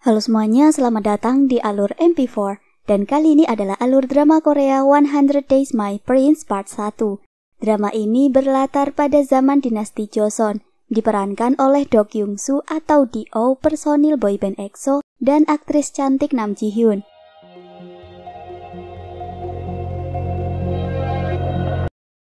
Halo semuanya, selamat datang di alur MP4. Dan kali ini adalah alur drama Korea 100 Days My Prince Part 1. Drama ini berlatar pada zaman dinasti Joseon, diperankan oleh Do Kyung Soo atau D.O, personil boyband EXO, dan aktris cantik Nam Ji Hyun.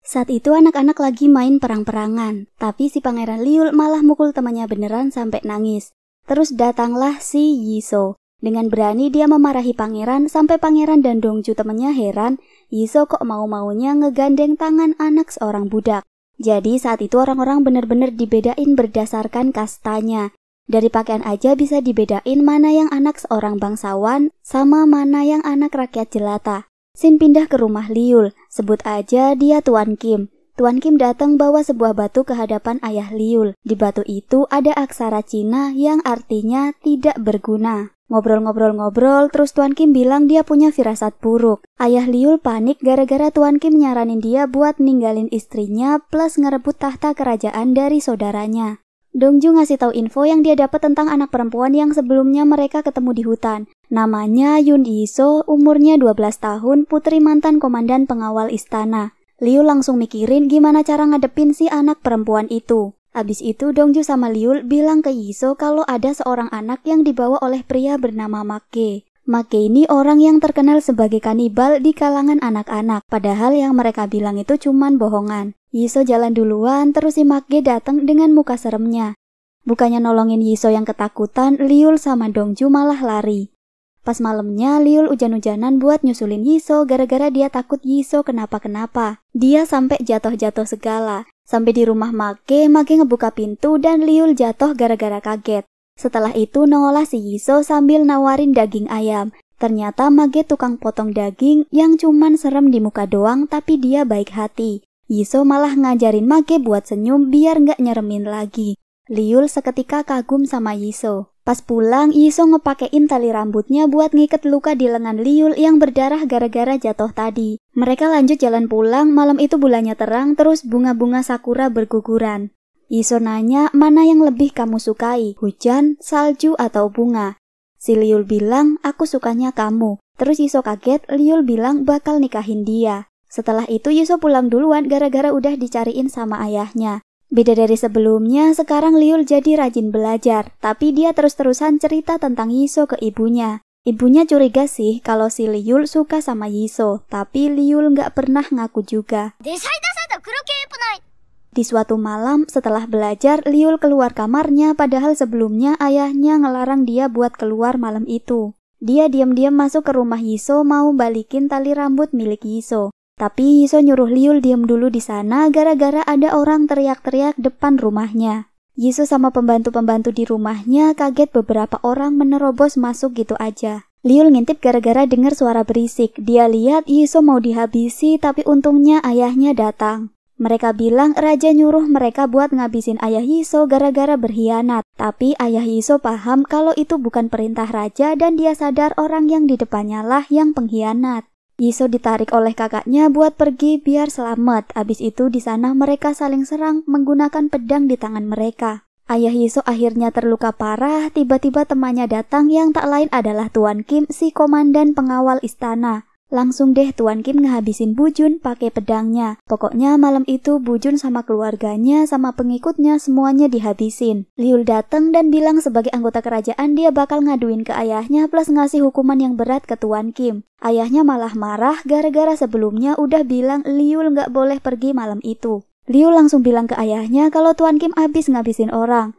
Saat itu anak-anak lagi main perang-perangan, tapi si pangeran Liul malah mukul temannya beneran sampai nangis. Terus datanglah si Yiso. Dengan berani dia memarahi pangeran sampai pangeran dan Dongju temannya heran, Yiso kok mau-maunya ngegandeng tangan anak seorang budak. Jadi saat itu orang-orang bener-bener dibedain berdasarkan kastanya. Dari pakaian aja bisa dibedain mana yang anak seorang bangsawan sama mana yang anak rakyat jelata. Sin pindah ke rumah Liul, sebut aja dia Tuan Kim. Tuan Kim datang bawa sebuah batu ke hadapan ayah Liul. Di batu itu ada aksara Cina yang artinya tidak berguna. Ngobrol-ngobrol, terus Tuan Kim bilang dia punya firasat buruk. Ayah Liul panik gara-gara Tuan Kim nyaranin dia buat ninggalin istrinya plus ngerebut tahta kerajaan dari saudaranya. Dongju ngasih tahu info yang dia dapat tentang anak perempuan yang sebelumnya mereka ketemu di hutan. Namanya Yun Yiso, umurnya 12 tahun, putri mantan komandan pengawal istana. Liul langsung mikirin gimana cara ngadepin si anak perempuan itu. Abis itu Dongju sama Liul bilang ke Yiso kalau ada seorang anak yang dibawa oleh pria bernama Make. Make ini orang yang terkenal sebagai kanibal di kalangan anak-anak, padahal yang mereka bilang itu cuman bohongan. Yiso jalan duluan, terus si Make datang dengan muka seremnya. Bukannya nolongin Yiso yang ketakutan, Liul sama Dongju malah lari. Pas malamnya, Liul hujan-hujanan buat nyusulin Yiso gara-gara dia takut Yiso kenapa-kenapa. Dia sampai jatuh-jatuh segala. Sampai di rumah Make ngebuka pintu dan Liul jatuh gara-gara kaget. Setelah itu nongolah si Yiso sambil nawarin daging ayam. Ternyata Make tukang potong daging yang cuman serem di muka doang tapi dia baik hati. Yiso malah ngajarin Make buat senyum biar nggak nyeremin lagi. Liul seketika kagum sama Yiso. Pas pulang, Yiso ngepakein tali rambutnya buat ngiket luka di lengan Liul yang berdarah gara-gara jatuh tadi. Mereka lanjut jalan pulang, malam itu bulannya terang, terus bunga-bunga sakura berguguran. Yiso nanya, mana yang lebih kamu sukai, hujan, salju, atau bunga? Si Liul bilang, aku sukanya kamu. Terus Yiso kaget, Liul bilang bakal nikahin dia. Setelah itu Yiso pulang duluan gara-gara udah dicariin sama ayahnya. Beda dari sebelumnya, sekarang Liul jadi rajin belajar, tapi dia terus-terusan cerita tentang Yiso ke ibunya. Ibunya curiga sih kalau si Liul suka sama Yiso, tapi Liul nggak pernah ngaku juga. Di suatu malam, setelah belajar, Liul keluar kamarnya padahal sebelumnya ayahnya ngelarang dia buat keluar malam itu. Dia diam-diam masuk ke rumah Yiso mau balikin tali rambut milik Yiso. Tapi Yiso nyuruh Liul diam dulu di sana gara-gara ada orang teriak-teriak depan rumahnya. Yiso sama pembantu-pembantu di rumahnya kaget beberapa orang menerobos masuk gitu aja. Liul ngintip gara-gara dengar suara berisik. Dia lihat Yiso mau dihabisi tapi untungnya ayahnya datang. Mereka bilang raja nyuruh mereka buat ngabisin ayah Yiso gara-gara berkhianat. Tapi ayah Yiso paham kalau itu bukan perintah raja dan dia sadar orang yang di depannya lah yang pengkhianat. Yiso ditarik oleh kakaknya buat pergi biar selamat. Abis itu di sana mereka saling serang menggunakan pedang di tangan mereka. Ayah Yiso akhirnya terluka parah. Tiba-tiba temannya datang yang tak lain adalah Tuan Kim, si komandan pengawal istana. Langsung deh Tuan Kim ngehabisin Bujun pakai pedangnya. Pokoknya malam itu Bujun sama keluarganya sama pengikutnya semuanya dihabisin. Liul datang dan bilang sebagai anggota kerajaan dia bakal ngaduin ke ayahnya plus ngasih hukuman yang berat ke Tuan Kim. Ayahnya malah marah gara-gara sebelumnya udah bilang Liul nggak boleh pergi malam itu. Liul langsung bilang ke ayahnya kalau Tuan Kim abis ngabisin orang.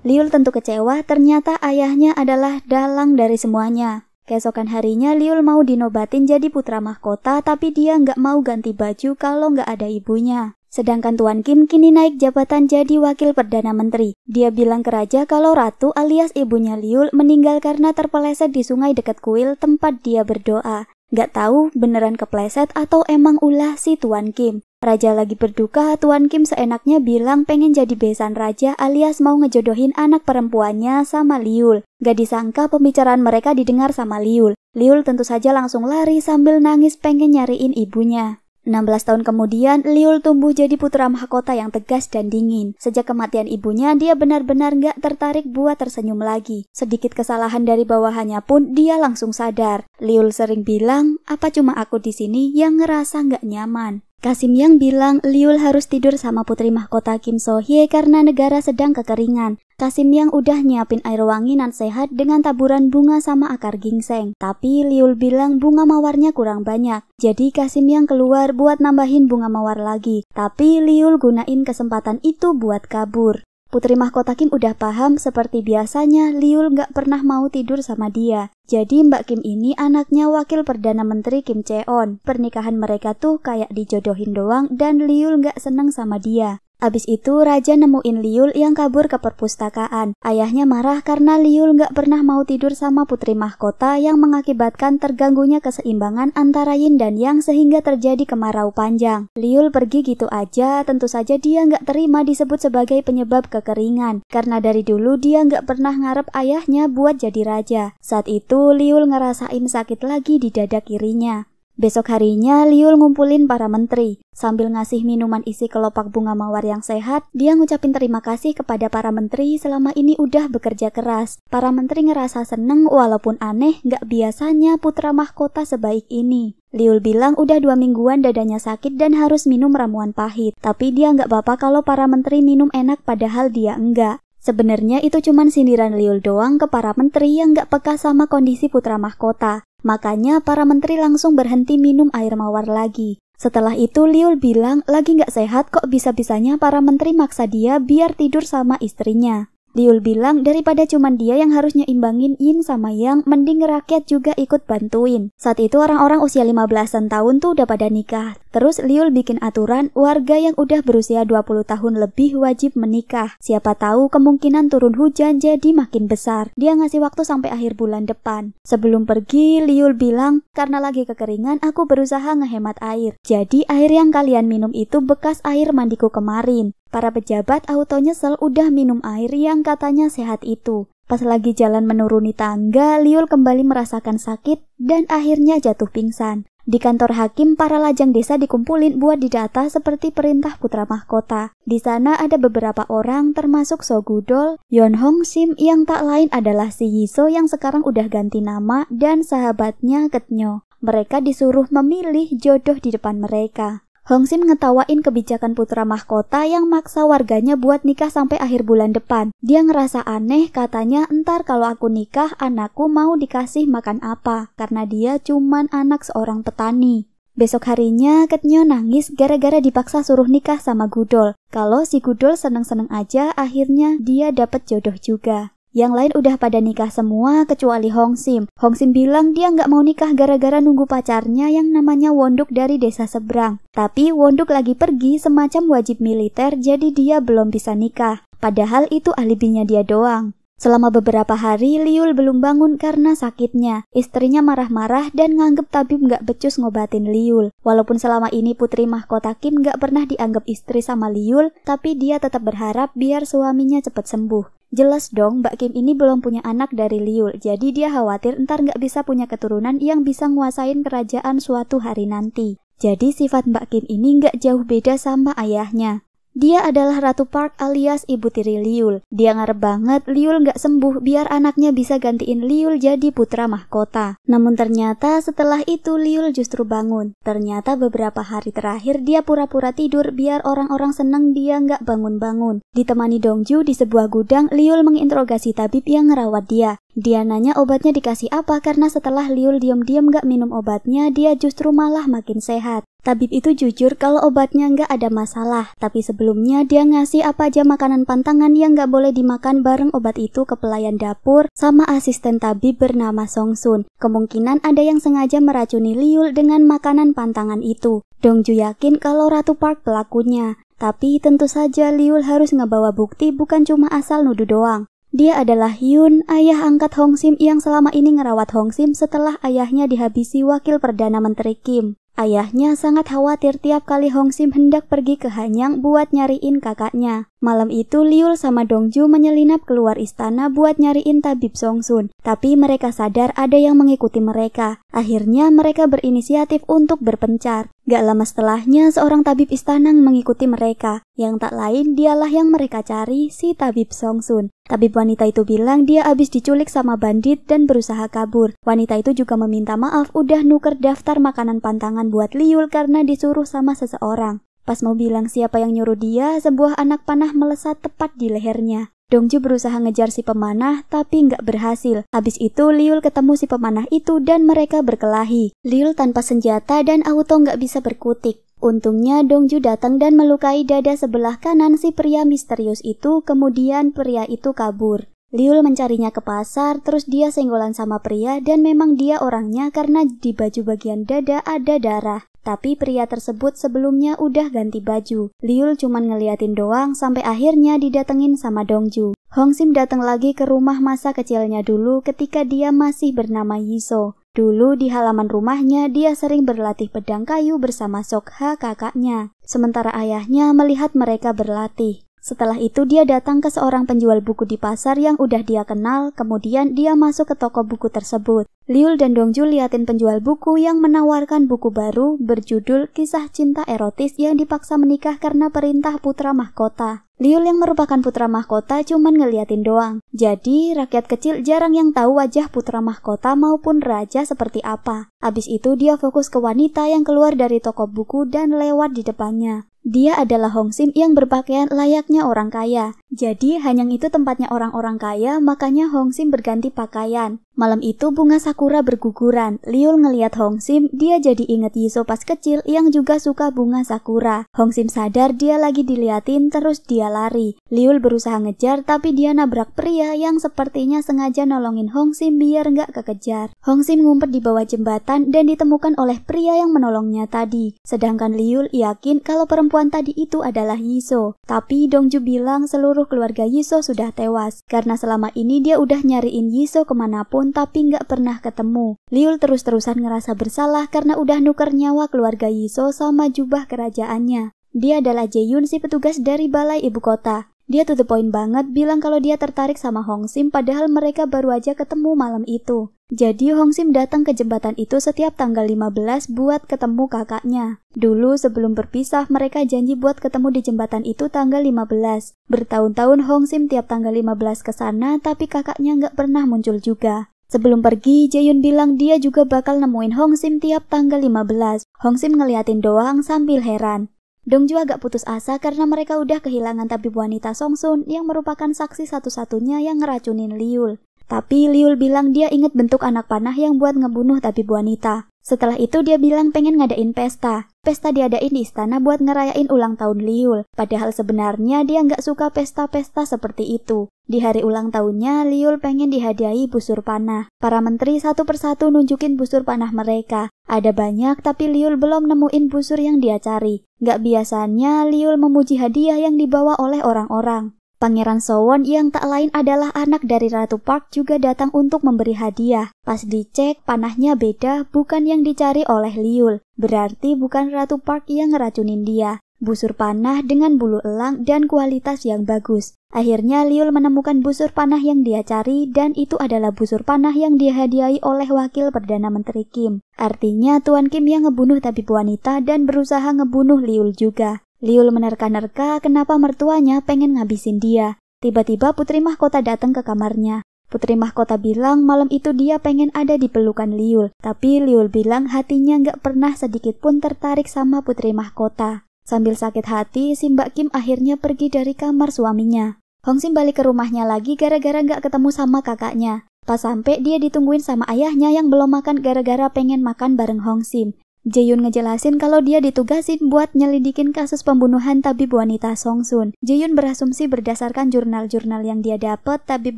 Liul tentu kecewa, ternyata ayahnya adalah dalang dari semuanya. Keesokan harinya Liul mau dinobatin jadi putra mahkota tapi dia nggak mau ganti baju kalau nggak ada ibunya. Sedangkan Tuan Kim kini naik jabatan jadi wakil perdana menteri. Dia bilang ke raja kalau ratu alias ibunya Liul meninggal karena terpeleset di sungai dekat kuil tempat dia berdoa. Nggak tahu beneran kepleset atau emang ulah si Tuan Kim. Raja lagi berduka, Tuan Kim seenaknya bilang pengen jadi besan raja alias mau ngejodohin anak perempuannya sama Liul. Gak disangka pembicaraan mereka didengar sama Liul. Liul tentu saja langsung lari sambil nangis pengen nyariin ibunya. 16 tahun kemudian, Liul tumbuh jadi putra mahkota yang tegas dan dingin. Sejak kematian ibunya, dia benar-benar gak tertarik buat tersenyum lagi. Sedikit kesalahan dari bawahannya pun, dia langsung sadar. Liul sering bilang, apa cuma aku di sini yang ngerasa gak nyaman. Kasim Yang bilang Liul harus tidur sama putri mahkota Kim So Hye karena negara sedang kekeringan. Kasim Yang udah nyiapin air wangi nan sehat dengan taburan bunga sama akar ginseng. Tapi Liul bilang bunga mawarnya kurang banyak. Jadi Kasim Yang keluar buat nambahin bunga mawar lagi. Tapi Liul gunain kesempatan itu buat kabur. Putri mahkota Kim udah paham seperti biasanya Liul gak pernah mau tidur sama dia. Jadi Mbak Kim ini anaknya wakil Perdana Menteri Kim Cheon. Pernikahan mereka tuh kayak dijodohin doang dan Liul gak seneng sama dia. Abis itu Raja nemuin Liul yang kabur ke perpustakaan. Ayahnya marah karena Liul gak pernah mau tidur sama putri mahkota yang mengakibatkan terganggunya keseimbangan antara yin dan yang sehingga terjadi kemarau panjang. Liul pergi gitu aja, tentu saja dia gak terima disebut sebagai penyebab kekeringan. Karena dari dulu dia gak pernah ngarep ayahnya buat jadi raja. Saat itu Liul ngerasain sakit lagi di dada kirinya. Besok harinya, Liul ngumpulin para menteri. Sambil ngasih minuman isi kelopak bunga mawar yang sehat, dia ngucapin terima kasih kepada para menteri selama ini udah bekerja keras. Para menteri ngerasa seneng walaupun aneh, gak biasanya putra mahkota sebaik ini. Liul bilang udah 2 mingguan dadanya sakit dan harus minum ramuan pahit. Tapi dia gak apa-apa kalau para menteri minum enak padahal dia enggak. Sebenarnya itu cuman sindiran Liul doang ke para menteri yang gak peka sama kondisi putra mahkota. Makanya para menteri langsung berhenti minum air mawar lagi. Setelah itu Liul bilang lagi gak sehat kok bisa-bisanya para menteri maksa dia biar tidur sama istrinya. Liul bilang daripada cuman dia yang harus nyeimbangin yin sama yang, mending rakyat juga ikut bantuin. Saat itu orang-orang usia 15-an tahun tuh udah pada nikah. Terus Liul bikin aturan warga yang udah berusia 20 tahun lebih wajib menikah. Siapa tahu kemungkinan turun hujan jadi makin besar. Dia ngasih waktu sampai akhir bulan depan. Sebelum pergi Liul bilang karena lagi kekeringan aku berusaha ngehemat air. Jadi air yang kalian minum itu bekas air mandiku kemarin. Para pejabat auto nyesel udah minum air yang katanya sehat itu. Pas lagi jalan menuruni tangga, Liul kembali merasakan sakit dan akhirnya jatuh pingsan. Di kantor hakim, para lajang desa dikumpulin buat didata seperti perintah putra mahkota. Di sana ada beberapa orang termasuk So Gudol, Yeon Hong Sim yang tak lain adalah si Yiso yang sekarang udah ganti nama dan sahabatnya Ketnyo. Mereka disuruh memilih jodoh di depan mereka. Hong Sim ngetawain kebijakan putra mahkota yang maksa warganya buat nikah sampai akhir bulan depan. Dia ngerasa aneh, katanya entar kalau aku nikah anakku mau dikasih makan apa, karena dia cuman anak seorang petani. Besok harinya Ketnyo nangis gara-gara dipaksa suruh nikah sama Gudol. Kalau si Gudol seneng-seneng aja, akhirnya dia dapet jodoh juga. Yang lain udah pada nikah semua kecuali Hong Sim. Hong Sim bilang dia nggak mau nikah gara-gara nunggu pacarnya yang namanya Wonduk dari desa seberang. Tapi Wonduk lagi pergi semacam wajib militer jadi dia belum bisa nikah. Padahal itu alibinya dia doang. Selama beberapa hari Liul belum bangun karena sakitnya. Istrinya marah-marah dan nganggep tabib nggak becus ngobatin Liul. Walaupun selama ini putri mahkota Kim nggak pernah dianggap istri sama Liul, tapi dia tetap berharap biar suaminya cepat sembuh. Jelas dong Mbak Kim ini belum punya anak dari Liul, jadi dia khawatir ntar nggak bisa punya keturunan yang bisa nguasain kerajaan suatu hari nanti. Jadi sifat Mbak Kim ini nggak jauh beda sama ayahnya. Dia adalah Ratu Park alias ibu tiri Liul. Dia ngarep banget Liul nggak sembuh biar anaknya bisa gantiin Liul jadi putra mahkota. Namun ternyata setelah itu Liul justru bangun. Ternyata beberapa hari terakhir dia pura-pura tidur biar orang-orang seneng dia nggak bangun-bangun. Ditemani Dongju di sebuah gudang, Liul menginterogasi tabib yang ngerawat dia. Dia nanya obatnya dikasih apa karena setelah Liul diam-diam nggak minum obatnya, dia justru malah makin sehat. Tabib itu jujur kalau obatnya nggak ada masalah, tapi sebelumnya dia ngasih apa aja makanan pantangan yang nggak boleh dimakan bareng obat itu ke pelayan dapur sama asisten tabib bernama Song Sun. Kemungkinan ada yang sengaja meracuni Liul dengan makanan pantangan itu. Dongju yakin kalau Ratu Park pelakunya, tapi tentu saja Liul harus ngebawa bukti bukan cuma asal nuduh doang. Dia adalah Hyun, ayah angkat Hong Sim yang selama ini ngerawat Hong Sim setelah ayahnya dihabisi wakil Perdana Menteri Kim. Ayahnya sangat khawatir tiap kali Hong Sim hendak pergi ke Hanyang buat nyariin kakaknya. Malam itu Liul sama Dongju menyelinap keluar istana buat nyariin tabib Songsun, tapi mereka sadar ada yang mengikuti mereka. Akhirnya mereka berinisiatif untuk berpencar. Gak lama setelahnya seorang tabib istana mengikuti mereka. Yang tak lain dialah yang mereka cari, si tabib Songsun. Tabib wanita itu bilang dia habis diculik sama bandit dan berusaha kabur. Wanita itu juga meminta maaf udah nuker daftar makanan pantangan buat Liul karena disuruh sama seseorang. Pas mau bilang siapa yang nyuruh dia, sebuah anak panah melesat tepat di lehernya. Dongju berusaha ngejar si pemanah, tapi nggak berhasil. Habis itu Liul ketemu si pemanah itu dan mereka berkelahi. Liul tanpa senjata dan auto nggak bisa berkutik. Untungnya Dongju datang dan melukai dada sebelah kanan si pria misterius itu, kemudian pria itu kabur. Liul mencarinya ke pasar, terus dia senggolan sama pria dan memang dia orangnya karena di baju bagian dada ada darah. Tapi pria tersebut sebelumnya udah ganti baju. Liul cuman ngeliatin doang sampai akhirnya didatengin sama Dongju. Hongsim datang lagi ke rumah masa kecilnya dulu ketika dia masih bernama Yiso. Dulu di halaman rumahnya dia sering berlatih pedang kayu bersama Sokha kakaknya. Sementara ayahnya melihat mereka berlatih. Setelah itu dia datang ke seorang penjual buku di pasar yang udah dia kenal, kemudian dia masuk ke toko buku tersebut. Liul dan Dongju liatin penjual buku yang menawarkan buku baru berjudul Kisah Cinta Erotis yang dipaksa menikah karena perintah putra mahkota. Liul yang merupakan putra mahkota cuman ngeliatin doang. Jadi rakyat kecil jarang yang tahu wajah putra mahkota maupun raja seperti apa. Abis itu dia fokus ke wanita yang keluar dari toko buku dan lewat di depannya. Dia adalah Hongsim yang berpakaian layaknya orang kaya. Jadi Hanyang itu tempatnya orang-orang kaya, makanya Hongsim berganti pakaian. Malam itu bunga sakura berguguran. Liul ngeliat Hongsim, dia jadi inget Yiso pas kecil yang juga suka bunga sakura. Hongsim sadar dia lagi diliatin, terus dia lari. Liul berusaha ngejar tapi dia nabrak pria yang sepertinya sengaja nolongin Hongsim biar nggak kekejar. Hongsim ngumpet di bawah jembatan dan ditemukan oleh pria yang menolongnya tadi. Sedangkan Liul yakin kalau perempuan tadi itu adalah Yiso. Tapi Dongju bilang seluruh keluarga Yiso sudah tewas karena selama ini dia udah nyariin Yiso kemanapun tapi nggak pernah ketemu. Liul terus-terusan ngerasa bersalah karena udah nuker nyawa keluarga Yiso sama jubah kerajaannya. Dia adalah Jae-yun, si petugas dari balai ibu kota. Dia to the point banget bilang kalau dia tertarik sama Hongsim padahal mereka baru aja ketemu malam itu. Jadi Hongsim datang ke jembatan itu setiap tanggal 15 buat ketemu kakaknya. Dulu sebelum berpisah mereka janji buat ketemu di jembatan itu tanggal 15. Bertahun-tahun Hongsim tiap tanggal 15 ke sana tapi kakaknya nggak pernah muncul juga. Sebelum pergi, Jae-yun bilang dia juga bakal nemuin Hongsim tiap tanggal 15. Hongsim ngeliatin doang sambil heran. Dongju agak putus asa karena mereka udah kehilangan tabib wanita Songsun yang merupakan saksi satu-satunya yang ngeracunin Liul. Tapi Liul bilang dia inget bentuk anak panah yang buat ngebunuh tabib wanita. Setelah itu dia bilang pengen ngadain pesta. Pesta diadain di istana buat ngerayain ulang tahun Liul. Padahal sebenarnya dia nggak suka pesta-pesta seperti itu. Di hari ulang tahunnya, Liul pengen dihadiahi busur panah. Para menteri satu persatu nunjukin busur panah mereka. Ada banyak tapi Liul belum nemuin busur yang dia cari. Nggak biasanya Liul memuji hadiah yang dibawa oleh orang-orang. Pangeran Sowon yang tak lain adalah anak dari Ratu Park juga datang untuk memberi hadiah. Pas dicek, panahnya beda, bukan yang dicari oleh Liul. Berarti bukan Ratu Park yang ngeracunin dia. Busur panah dengan bulu elang dan kualitas yang bagus. Akhirnya Liul menemukan busur panah yang dia cari dan itu adalah busur panah yang dihadiahi oleh wakil Perdana Menteri Kim. Artinya Tuan Kim yang ngebunuh tabib wanita dan berusaha ngebunuh Liul juga. Liul menerka-nerka kenapa mertuanya pengen ngabisin dia. Tiba-tiba putri mahkota datang ke kamarnya. Putri mahkota bilang malam itu dia pengen ada di pelukan Liul. Tapi Liul bilang hatinya nggak pernah sedikit pun tertarik sama putri mahkota. Sambil sakit hati, si Mbak Kim akhirnya pergi dari kamar suaminya. Hongsim balik ke rumahnya lagi gara-gara nggak ketemu sama kakaknya. Pas sampai dia ditungguin sama ayahnya yang belum makan gara-gara pengen makan bareng Hongsim. Jae-yun ngejelasin kalau dia ditugasin buat nyelidikin kasus pembunuhan tabib wanita Songsun. Jae-yun berasumsi berdasarkan jurnal-jurnal yang dia dapat, tabib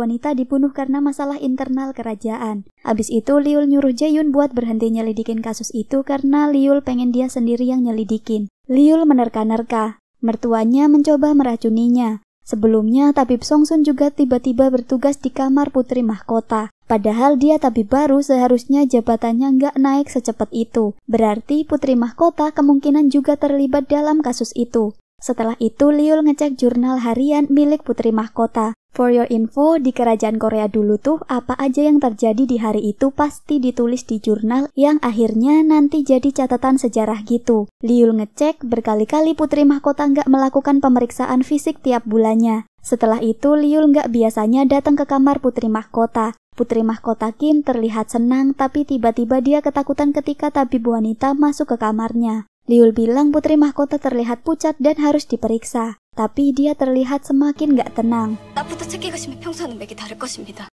wanita dibunuh karena masalah internal kerajaan. Abis itu Liul nyuruh Jae-yun buat berhenti nyelidikin kasus itu karena Liul pengen dia sendiri yang nyelidikin. Liul menerka-nerka. Mertuanya mencoba meracuninya. Sebelumnya tabib Songsun juga tiba-tiba bertugas di kamar putri mahkota. Padahal dia tabib baru, seharusnya jabatannya nggak naik secepat itu. Berarti putri mahkota kemungkinan juga terlibat dalam kasus itu. Setelah itu Liul ngecek jurnal harian milik putri mahkota. For your info, di kerajaan Korea dulu tuh apa aja yang terjadi di hari itu pasti ditulis di jurnal yang akhirnya nanti jadi catatan sejarah gitu. Liul ngecek berkali-kali putri mahkota nggak melakukan pemeriksaan fisik tiap bulannya. Setelah itu Liul nggak biasanya datang ke kamar putri mahkota. Putri mahkota Kim terlihat senang tapi tiba-tiba dia ketakutan ketika tabib wanita masuk ke kamarnya. Liul bilang putri mahkota terlihat pucat dan harus diperiksa. Tapi dia terlihat semakin gak tenang.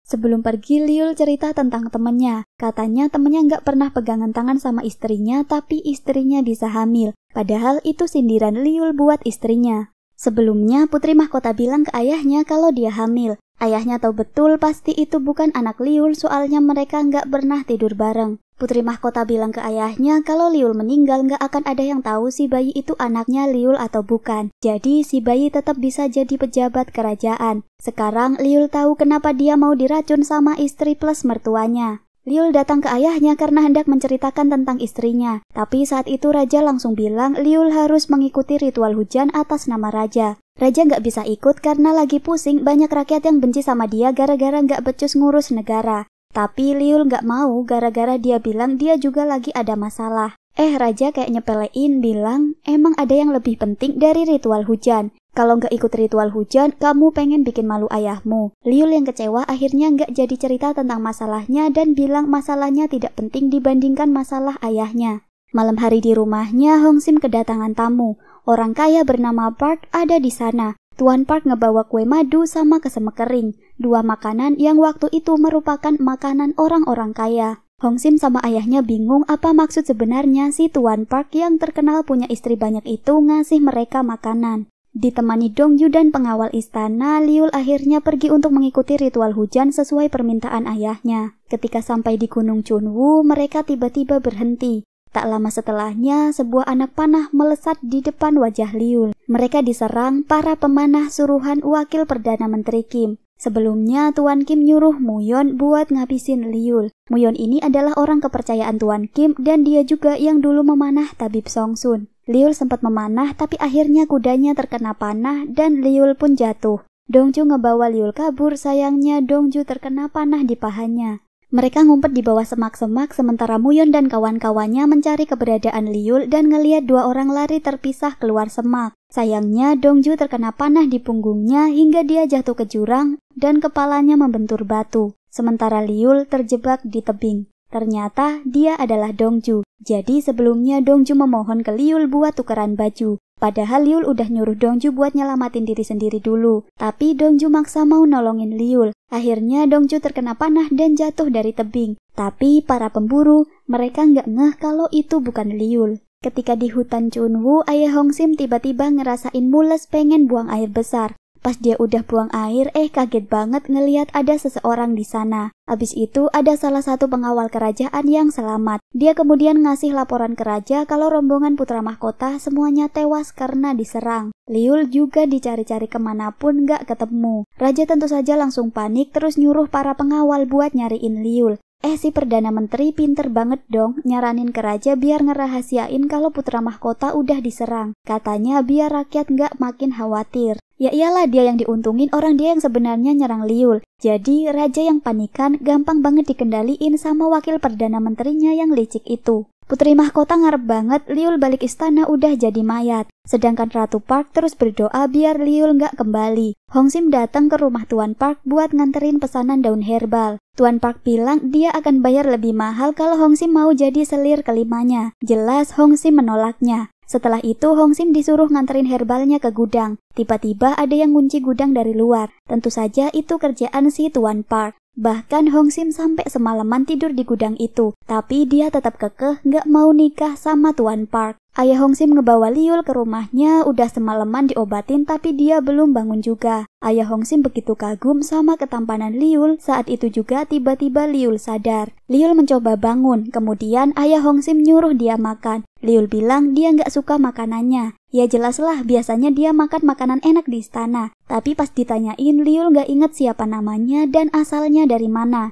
Sebelum pergi, Liul cerita tentang temennya. Katanya temennya gak pernah pegangan tangan sama istrinya, tapi istrinya bisa hamil. Padahal itu sindiran Liul buat istrinya. Sebelumnya, putri mahkota bilang ke ayahnya kalau dia hamil. Ayahnya tahu betul pasti itu bukan anak Liul, soalnya mereka nggak pernah tidur bareng. Putri mahkota bilang ke ayahnya kalau Liul meninggal nggak akan ada yang tahu si bayi itu anaknya Liul atau bukan. Jadi si bayi tetap bisa jadi pejabat kerajaan. Sekarang Liul tahu kenapa dia mau diracun sama istri plus mertuanya. Liul datang ke ayahnya karena hendak menceritakan tentang istrinya. Tapi saat itu raja langsung bilang Liul harus mengikuti ritual hujan atas nama raja. Raja nggak bisa ikut karena lagi pusing, banyak rakyat yang benci sama dia gara-gara nggak becus ngurus negara. Tapi Liul nggak mau gara-gara dia bilang dia juga lagi ada masalah. Raja kayak nyepelein bilang emang ada yang lebih penting dari ritual hujan. Kalau nggak ikut ritual hujan, kamu pengen bikin malu ayahmu. Liul yang kecewa akhirnya nggak jadi cerita tentang masalahnya dan bilang masalahnya tidak penting dibandingkan masalah ayahnya. Malam hari di rumahnya, Hong Sim kedatangan tamu. Orang kaya bernama Park ada di sana. Tuan Park ngebawa kue madu sama kesemek kering, dua makanan yang waktu itu merupakan makanan orang-orang kaya. Hong Sim sama ayahnya bingung apa maksud sebenarnya si Tuan Park yang terkenal punya istri banyak itu ngasih mereka makanan. Ditemani Dongju dan pengawal istana, Liul akhirnya pergi untuk mengikuti ritual hujan sesuai permintaan ayahnya. Ketika sampai di Gunung Chunwoo, mereka tiba-tiba berhenti. Tak lama setelahnya, sebuah anak panah melesat di depan wajah Liul. Mereka diserang para pemanah suruhan wakil Perdana Menteri Kim. Sebelumnya, Tuan Kim nyuruh Muyon buat ngabisin Liul. Muyon ini adalah orang kepercayaan Tuan Kim dan dia juga yang dulu memanah tabib Songsun. Liul sempat memanah tapi akhirnya kudanya terkena panah dan Liul pun jatuh. Dongju ngebawa Liul kabur, sayangnya Dongju terkena panah di pahanya. Mereka ngumpet di bawah semak-semak sementara Muyon dan kawan-kawannya mencari keberadaan Liul dan ngelihat dua orang lari terpisah keluar semak. Sayangnya Dongju terkena panah di punggungnya hingga dia jatuh ke jurang dan kepalanya membentur batu. Sementara Liul terjebak di tebing. Ternyata dia adalah Dongju. Jadi sebelumnya Dongju memohon ke Liul buat tukeran baju. Padahal Liul udah nyuruh Dongju buat nyelamatin diri sendiri dulu. Tapi Dongju maksa mau nolongin Liul. Akhirnya Dongju terkena panah dan jatuh dari tebing. Tapi para pemburu, mereka nggak ngeh kalau itu bukan Liul. Ketika di hutan Chunwoo, ayah Hong Sim tiba-tiba ngerasain mules pengen buang air besar. Pas dia udah buang air, kaget banget ngeliat ada seseorang di sana. Abis itu ada salah satu pengawal kerajaan yang selamat. Dia kemudian ngasih laporan ke raja kalau rombongan putra mahkota semuanya tewas karena diserang. Liul juga dicari-cari kemanapun gak ketemu. Raja tentu saja langsung panik terus nyuruh para pengawal buat nyariin Liul. Si Perdana Menteri pinter banget dong nyaranin ke raja biar ngerahasiain kalau putra mahkota udah diserang. Katanya biar rakyat gak makin khawatir. Ya iyalah dia yang diuntungin, orang dia yang sebenarnya nyerang Liul. Jadi raja yang panikan gampang banget dikendaliin sama wakil Perdana Menterinya yang licik itu. Putri mahkota ngarep banget Liul balik istana udah jadi mayat. Sedangkan Ratu Park terus berdoa biar Liul nggak kembali. Hong Sim datang ke rumah Tuan Park buat nganterin pesanan daun herbal. Tuan Park bilang dia akan bayar lebih mahal kalau Hong Sim mau jadi selir kelimanya. Jelas Hong Sim menolaknya. Setelah itu Hong Sim disuruh nganterin herbalnya ke gudang. Tiba-tiba ada yang ngunci gudang dari luar. Tentu saja itu kerjaan si Tuan Park. Bahkan Hong Sim sampai semalaman tidur di gudang itu. Tapi dia tetap kekeh nggak mau nikah sama Tuan Park. Ayah Hong Sim ngebawa Liul ke rumahnya, udah semalaman diobatin tapi dia belum bangun juga. Ayah Hong Sim begitu kagum sama ketampanan Liul, saat itu juga tiba-tiba Liul sadar. Liul mencoba bangun, kemudian ayah Hong Sim nyuruh dia makan. Liul bilang dia nggak suka makanannya. Ya jelaslah, biasanya dia makan makanan enak di istana. Tapi pas ditanyain, Liul nggak inget siapa namanya dan asalnya dari mana.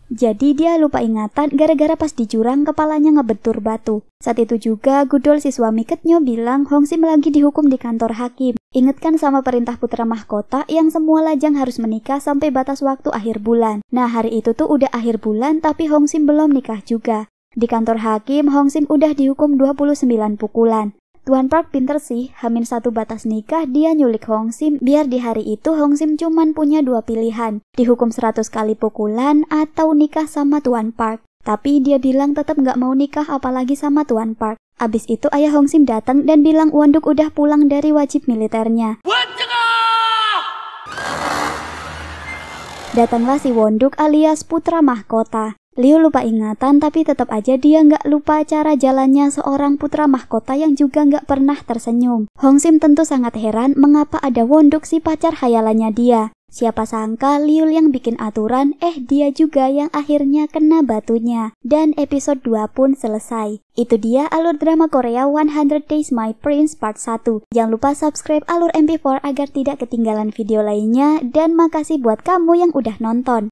Jadi dia lupa ingatan gara-gara pas di jurang kepalanya ngebentur batu. Saat itu juga Gudol si suami Ketnyo bilang Hongsim lagi dihukum di kantor hakim. Ingatkan sama perintah putra mahkota yang semua lajang harus menikah sampai batas waktu akhir bulan. Nah hari itu tuh udah akhir bulan tapi Hongsim belum nikah juga. Di kantor hakim Hongsim udah dihukum 29 pukulan. Tuan Park pinter sih, H-1 batas nikah dia nyulik Hongsim biar di hari itu Hongsim cuman punya 2 pilihan, dihukum 100 kali pukulan atau nikah sama Tuan Park. Tapi dia bilang tetap nggak mau nikah apalagi sama Tuan Park. Abis itu ayah Hongsim datang dan bilang Wonduk udah pulang dari wajib militernya. Datanglah si Wonduk alias putra mahkota. Liu lupa ingatan tapi tetap aja dia nggak lupa cara jalannya seorang putra mahkota yang juga nggak pernah tersenyum. Hongsim tentu sangat heran mengapa ada Wonduk si pacar hayalannya dia. Siapa sangka Liu yang bikin aturan, dia juga yang akhirnya kena batunya. Dan episode 2 pun selesai. Itu dia alur drama Korea 100 Days My Prince Part 1. Jangan lupa subscribe alur MP4 agar tidak ketinggalan video lainnya. Dan makasih buat kamu yang udah nonton.